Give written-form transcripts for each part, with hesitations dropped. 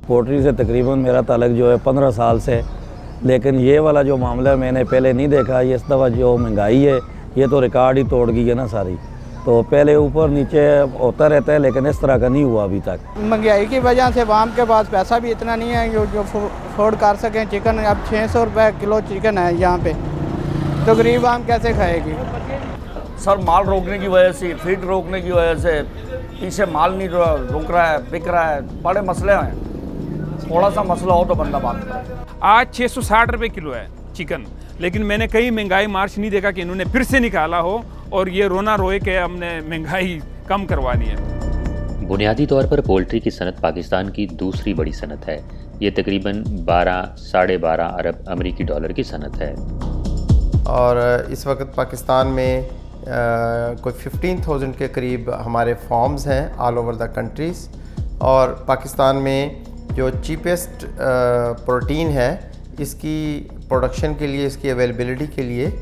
Poultry से तकरीबन मेरा ताल्लुक़ जो है 15 साल से, लेकिन ये वाला जो मामला मैंने पहले नहीं देखा। ये इस दफ़ा जो महंगाई है ये तो रिकॉर्ड ही तोड़ गई है ना सारी। तो पहले ऊपर नीचे होता रहता है, लेकिन इस तरह का नहीं हुआ अभी तक। महंगाई की वजह से आवाम के पास पैसा भी इतना नहीं है जो अफोर्ड कर सकें। चिकन अब 600 रुपये किलो चिकन है यहाँ पे, तो गरीब आम कैसे खाएगी? सर माल रोकने की वजह से, फीड रोकने की वजह से पीछे माल नहीं रुक रहा है, बिक रहा है, बड़े मसले हैं। थोड़ा सा मसला हो तो बंदा बात करे। आज 660 रुपये किलो है चिकन, लेकिन मैंने कहीं महंगाई मार्च नहीं देखा कि इन्होंने फिर से निकाला हो और ये रोना रोए कि हमने महंगाई कम करवानी है। बुनियादी तौर पर पोल्ट्री की सनत पाकिस्तान की दूसरी बड़ी सनत है। ये तकरीबन 12-12.5 अरब अमेरिकी डॉलर की सनत है। और इस वक्त पाकिस्तान में कोई 15,000 के करीब हमारे फार्म्स हैं ऑल ओवर द कंट्रीज़। और पाकिस्तान में जो चीपेस्ट प्रोटीन है, इसकी प्रोडक्शन के लिए, इसकी अवेलेबिलिटी के लिए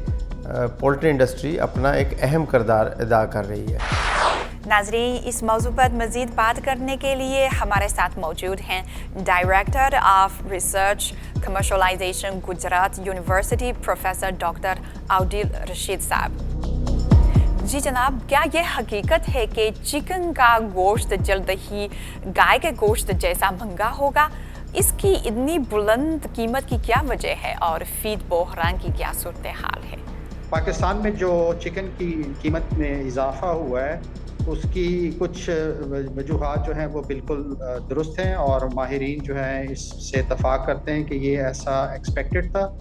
पोल्ट्री इंडस्ट्री अपना एक अहम किरदार अदा कर रही है। नाज़रीन, इस मौजू पर मज़ीद बात करने के लिए हमारे साथ मौजूद हैं director of research commercialisation Gujrat university professor doctor Adil Rasheed sahab. जी जनाब, क्या ये हकीकत है कि चिकन का गोश्त जल्द ही गाय के गोश्त जैसा महंगा होगा? इसकी इतनी बुलंद कीमत की क्या वजह है और फीड बहरान की क्या सूरत हाल है? पाकिस्तान में जो चिकन की कीमत में इजाफा हुआ है, उसकी कुछ वजूहात जो हैं वो बिल्कुल दुरुस्त हैं और माहिरीन जो हैं इससे इत्तफाक करते हैं कि ये ऐसा एक्सपेक्टेड था।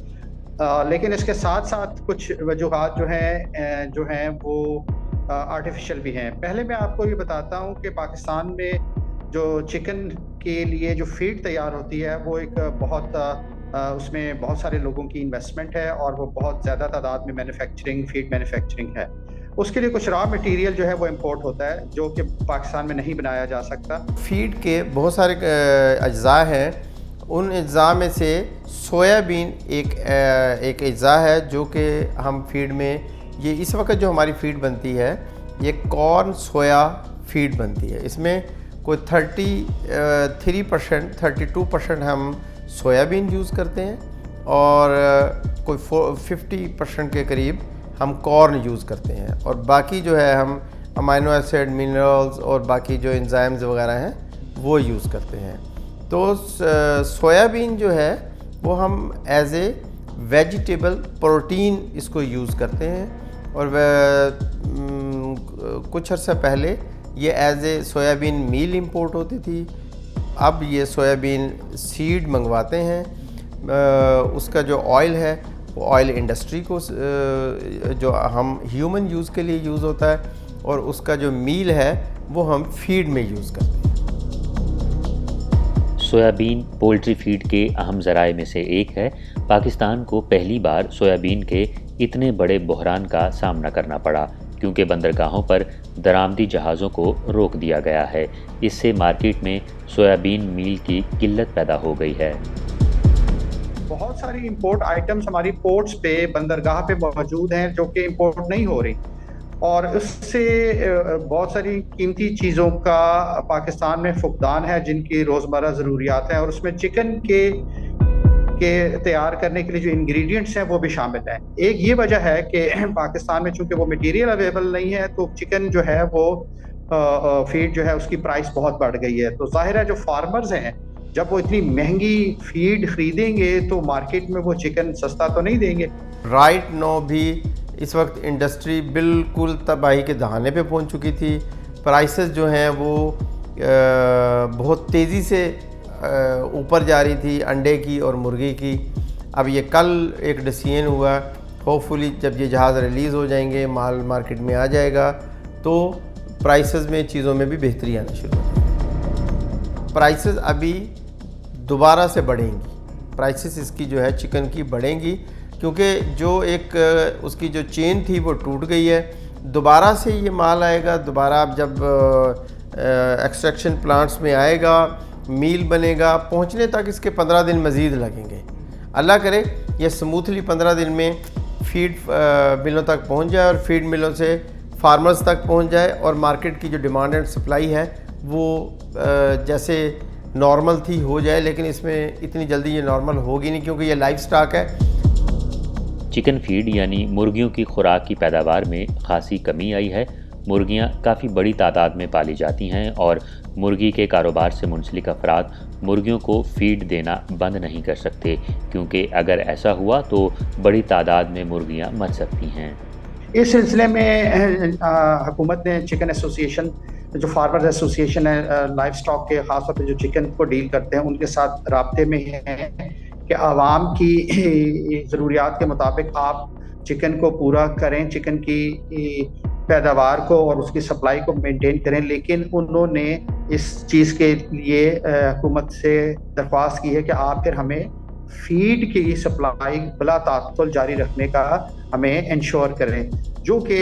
लेकिन इसके साथ साथ कुछ वजूहात जो हैं वो आर्टिफिशियल भी हैं। पहले मैं आपको ये बताता हूँ कि पाकिस्तान में जो चिकन के लिए जो फीड तैयार होती है वो एक उसमें बहुत सारे लोगों की इन्वेस्टमेंट है और वो बहुत ज़्यादा तादाद में फीड मैन्युफैक्चरिंग है। उसके लिए कुछ रॉ मटेरियल जो है वो इंपोर्ट होता है जो कि पाकिस्तान में नहीं बनाया जा सकता। फीड के बहुत सारे अज्जा हैं, उन अज्जा में से सोयाबीन एक अज्जा है जो कि हम फीड में, ये इस वक्त जो हमारी फीड बनती है ये कॉर्न सोया फीड बनती है। इसमें कोई 32% हम सोयाबीन यूज़ करते हैं और कोई 50% के करीब हम कॉर्न यूज़ करते हैं और बाकी जो है हम अमाइनो एसिड, मिनरल्स और बाकी जो एंजाइम्स वगैरह हैं वो यूज़ करते हैं। तो सोयाबीन जो है वो हम एज ए वेजिटेबल प्रोटीन इसको यूज़ करते हैं और कुछ अर्सा पहले ये as a soybean meal import होती थी। अब ये सोयाबीन सीड मंगवाते हैं। उसका जो ऑयल है वो ऑयल इंडस्ट्री को जो हम ह्यूमन यूज़ के लिए यूज़ होता है और उसका जो मील है वो हम फीड में यूज़ करते हैं। सोयाबीन पोल्ट्री फीड के अहम ज़राए में से एक है। पाकिस्तान को पहली बार सोयाबीन के इतने बड़े बहरान का सामना करना पड़ा क्योंकि बंदरगाहों पर दरामदी जहाज़ों को रोक दिया गया है। इससे मार्केट में सोयाबीन मील की किल्लत पैदा हो गई है। बहुत सारी इंपोर्ट आइटम्स हमारी पोर्ट्स पे, बंदरगाह पे मौजूद हैं जो कि इंपोर्ट नहीं हो रही और उससे बहुत सारी कीमती चीज़ों का पाकिस्तान में फुकदान है जिनकी रोज़मर्रा ज़रूरियात हैं और उसमें चिकन के तैयार करने के लिए जो इंग्रेडिएंट्स हैं वो भी शामिल हैं। एक ये वजह है कि पाकिस्तान में चूंकि वो मटेरियल अवेलेबल नहीं है तो चिकन जो है वो फीड जो है उसकी प्राइस बहुत बढ़ गई है। तो जाहिर है जो फार्मर्स हैं जब वो इतनी महंगी फीड खरीदेंगे तो मार्केट में वो चिकन सस्ता तो नहीं देंगे। राइट नो भी इस वक्त इंडस्ट्री बिल्कुल तबाही के दहाने पे पहुंच चुकी थी। प्राइसेस जो हैं वो बहुत तेज़ी से ऊपर जा रही थी अंडे की और मुर्गी की। अब ये कल एक डिसीजन हुआ, होपफुली जब ये जहाज़ रिलीज़ हो जाएंगे, माल मार्केट में आ जाएगा तो प्राइसेस में, चीज़ों में भी बेहतरी आना शुरू हो जाएगी। प्राइसेस अभी दोबारा से बढ़ेंगी, प्राइसेस इसकी जो है चिकन की बढ़ेंगी क्योंकि जो एक उसकी जो चेन थी वो टूट गई है। दोबारा से ये माल आएगा, दोबारा जब एक्सट्रैक्शन प्लांट्स में आएगा, मील बनेगा, पहुंचने तक इसके 15 दिन मज़ीद लगेंगे। अल्लाह करे ये स्मूथली 15 दिन में फीड मिलों तक पहुंच जाए और फीड मिलों से फार्मर्स तक पहुंच जाए और मार्केट की जो डिमांड एंड सप्लाई है वो जैसे نارمل تھی ہو جائے، لیکن اس میں اتنی جلدی یہ نارمل ہوگی نہیں کیونکہ یہ لائف سٹاک ہے۔ چکن فیڈ یعنی مرغیوں کی خوراک کی پیداوار میں خاصی کمی آئی ہے۔ مرغیاں کافی بڑی تعداد میں پالی جاتی ہیں اور مرغی کے کاروبار سے منسلک افراد مرغیوں کو فیڈ دینا بند نہیں کر سکتے، کیونکہ اگر ایسا ہوا تو بڑی تعداد میں مرغیاں مر سکتی ہیں۔ اس سلسلے میں حکومت نے چکن ایسوسی ایشن، جو فارمرز ایسوسی ایشن ہے لائف سٹاک کے، خاص طور پہ جو چکن کو ڈیل کرتے ہیں، ان کے ساتھ رابطے میں ہیں کہ عوام کی ضروریات کے مطابق آپ چکن کو پورا کریں، چکن کی پیداوار کو اور اس کی سپلائی کو مینٹین کریں، لیکن انہوں نے اس چیز کے لیے حکومت سے درخواست کی ہے کہ آپ پھر ہمیں فیڈ کی سپلائی بلا تعطل جاری رکھنے کا ہمیں انشور کریں، جو کہ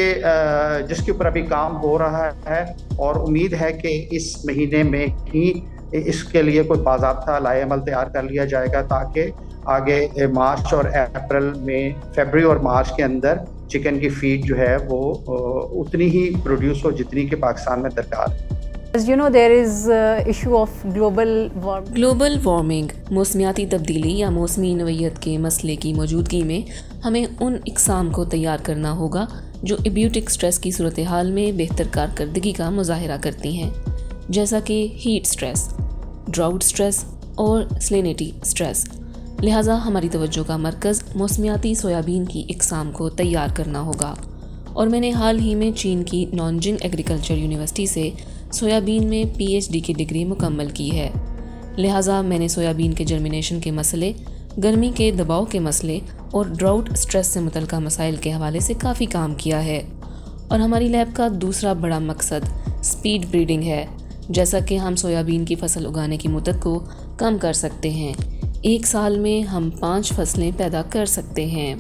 جس کے اوپر ابھی کام ہو رہا ہے، اور امید ہے کہ اس مہینے میں ہی اس کے لیے کوئی باضابطہ لائحہ عمل تیار کر لیا جائے گا، تاکہ آگے مارچ اور اپریل میں، فیبری اور مارچ کے اندر چکن کی فیڈ جو ہے وہ اتنی ہی پروڈیوس ہو جتنی کہ پاکستان میں درکار ہے۔ As you know, there is issue of global warming, موسمیاتی تبدیلی یا موسمی نوعیت کے مسئلے کی موجودگی میں ہمیں ان اقسام کو تیار کرنا ہوگا جو ایبیوٹک سٹریس کی صورتحال میں بہتر کارکردگی کا مظاہرہ کرتی ہیں، جیسا کہ ہیٹ سٹریس، ڈراؤٹ سٹریس اور سلینٹی سٹریس۔ لہٰذا ہماری توجہ کا مرکز موسمیاتی سویابین کی اقسام کو تیار کرنا ہوگا، اور میں نے حال ہی میں چین کی نانجنگ ایگریکلچر یونیورسٹی سے سویابین میں پی ایچ ڈی کی ڈگری مکمل کی ہے۔ لہٰذا میں نے سویابین کے جرمینیشن کے مسئلے، گرمی کے دباؤ کے مسئلے اور ڈراؤٹ سٹریس سے متعلقہ مسائل کے حوالے سے کافی کام کیا ہے، اور ہماری لیب کا دوسرا بڑا مقصد سپیڈ بریڈنگ ہے، جیسا کہ ہم سویابین کی فصل اگانے کی مدت کو کم کر سکتے ہیں۔ ایک سال میں ہم 5 فصلیں پیدا کر سکتے ہیں۔